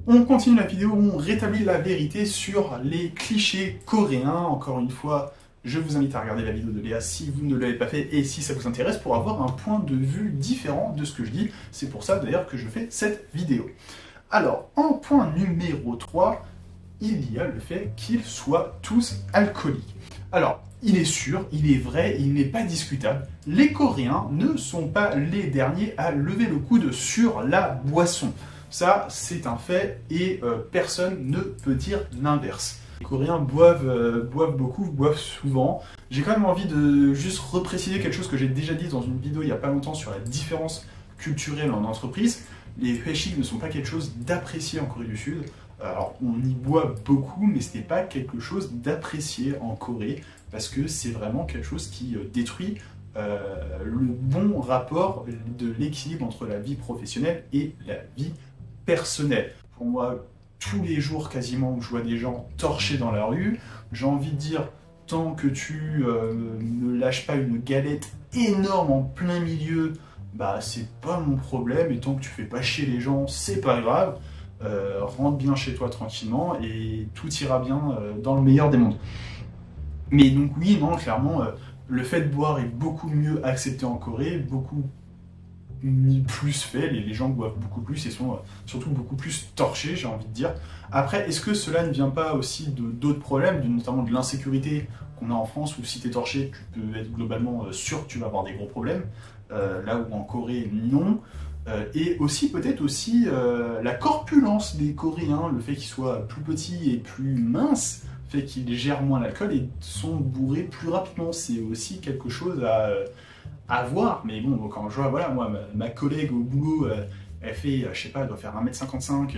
On continue la vidéo où on rétablit la vérité sur les clichés coréens. Encore une fois, je vous invite à regarder la vidéo de Léa si vous ne l'avez pas fait et si ça vous intéresse pour avoir un point de vue différent de ce que je dis. C'est pour ça d'ailleurs que je fais cette vidéo. Alors, en point numéro 3, il y a le fait qu'ils soient tous alcooliques. Alors, il est sûr, il est vrai, il n'est pas discutable. Les Coréens ne sont pas les derniers à lever le coude sur la boisson. Ça, c'est un fait et personne ne peut dire l'inverse. Les Coréens boivent beaucoup, boivent souvent. J'ai quand même envie de juste repréciser quelque chose que j'ai déjà dit dans une vidéo il n'y a pas longtemps sur la différence culturelle en entreprise. Les hueshik ne sont pas quelque chose d'apprécié en Corée du Sud. Alors, on y boit beaucoup, mais ce n'est pas quelque chose d'apprécié en Corée, parce que c'est vraiment quelque chose qui détruit le bon rapport de l'équilibre entre la vie professionnelle et la vie personnelle. Pour moi, tous les jours quasiment où je vois des gens torchés dans la rue, j'ai envie de dire, tant que tu ne lâches pas une galette énorme en plein milieu, bah c'est pas mon problème, et tant que tu fais pas chier les gens, c'est pas grave. Rentre bien chez toi tranquillement et tout ira bien dans le meilleur des mondes. Mais donc oui, non, clairement, le fait de boire est beaucoup mieux accepté en Corée, beaucoup plus fait, les gens boivent beaucoup plus et sont surtout beaucoup plus torchés, j'ai envie de dire. Après, est-ce que cela ne vient pas aussi d'autres problèmes, notamment de l'insécurité qu'on a en France, où si tu es torché, tu peux être globalement sûr que tu vas avoir des gros problèmes, là où en Corée, non. Et aussi peut-être aussi la corpulence des Coréens, le fait qu'ils soient plus petits et plus minces, fait qu'ils gèrent moins l'alcool et sont bourrés plus rapidement. C'est aussi quelque chose à voir. Mais bon, quand je vois, voilà, moi, ma collègue au boulot, elle fait, je sais pas, elle doit faire 1m55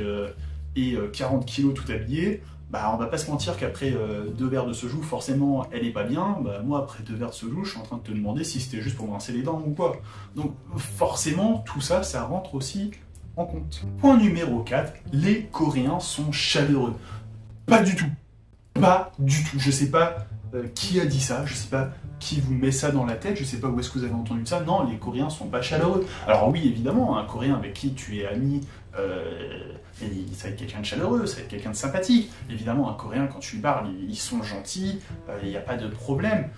et 40 kg tout habillée. Bah, on va pas se mentir qu'après 2 verres de soju, forcément, elle est pas bien. Bah, moi, après 2 verres de soju, je suis en train de te demander si c'était juste pour me rincer les dents ou quoi. Donc, forcément, tout ça, ça rentre aussi en compte. Point numéro 4, les Coréens sont chaleureux. Pas du tout. Pas du tout. Je sais pas qui a dit ça, je sais pas qui vous met ça dans la tête, je sais pas où est-ce que vous avez entendu ça. Non, les Coréens sont pas chaleureux. Alors oui, évidemment, un Coréen avec qui tu es ami, ça va être quelqu'un de chaleureux, ça va être quelqu'un de sympathique. Évidemment, un Coréen, quand tu lui parles, ils sont gentils, il n'y a pas de problème.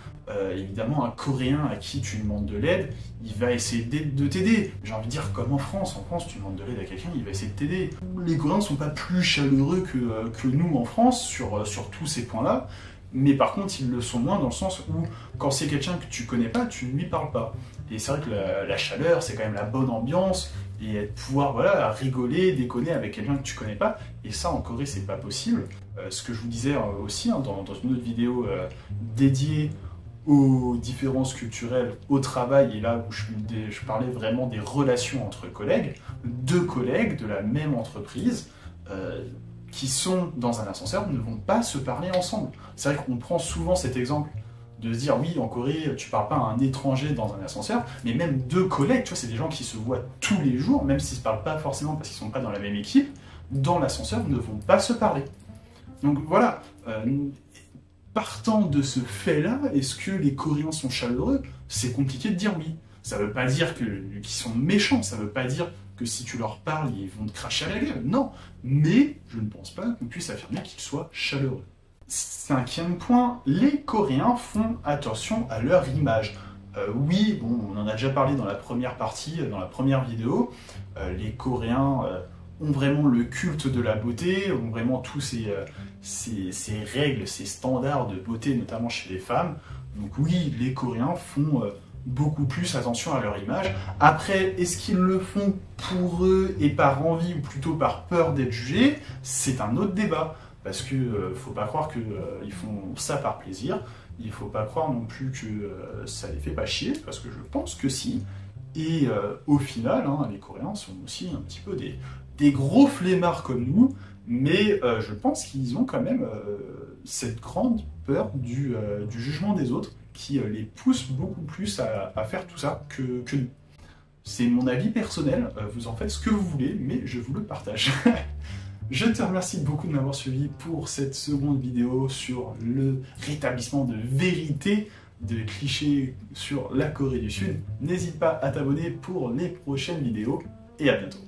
Évidemment, un Coréen à qui tu demandes de l'aide, il va essayer de t'aider. J'ai envie de dire, comme en France, tu demandes de l'aide à quelqu'un, il va essayer de t'aider. Les Coréens ne sont pas plus chaleureux que nous en France sur tous ces points-là. Mais par contre, ils le sont moins dans le sens où, quand c'est quelqu'un que tu connais pas, tu ne lui parles pas. Et c'est vrai que la chaleur, c'est quand même la bonne ambiance, et pouvoir voilà, rigoler, déconner avec quelqu'un que tu connais pas. Et ça, en Corée, c'est pas possible. Ce que je vous disais aussi hein, dans une autre vidéo dédiée aux différences culturelles au travail, et là où je parlais vraiment des relations entre collègues, deux collègues de la même entreprise, qui sont dans un ascenseur ne vont pas se parler ensemble. C'est vrai qu'on prend souvent cet exemple de se dire oui, en Corée, tu parles pas à un étranger dans un ascenseur, mais même deux collègues, tu vois, c'est des gens qui se voient tous les jours, même s'ils se parlent pas forcément parce qu'ils sont pas dans la même équipe, dans l'ascenseur ne vont pas se parler. Donc voilà, partant de ce fait-là, est-ce que les Coréens sont chaleureux? C'est compliqué de dire oui. Ça veut pas dire qu'ils sont méchants, ça veut pas dire que si tu leur parles, ils vont te cracher à la gueule. Non, mais je ne pense pas qu'on puisse affirmer qu'ils soient chaleureux. 5e point, les Coréens font attention à leur image. Oui, bon, on en a déjà parlé dans la première partie, dans la première vidéo. Les Coréens ont vraiment le culte de la beauté, ont vraiment tous ces règles, ces standards de beauté, notamment chez les femmes. Donc oui, les Coréens font beaucoup plus attention à leur image. Après, est-ce qu'ils le font pour eux et par envie ou plutôt par peur d'être jugés? C'est un autre débat. Parce que faut pas croire qu'ils font ça par plaisir. Il faut pas croire non plus que ça les fait pas chier, parce que je pense que si. Et au final, hein, les Coréens sont aussi un petit peu des gros flemmards comme nous, mais je pense qu'ils ont quand même cette grande peur du jugement des autres, qui les pousse beaucoup plus à faire tout ça que nous. C'est mon avis personnel, vous en faites ce que vous voulez, mais je vous le partage. Je te remercie beaucoup de m'avoir suivi pour cette seconde vidéo sur le rétablissement de vérité de clichés sur la Corée du Sud. N'hésite pas à t'abonner pour les prochaines vidéos et à bientôt.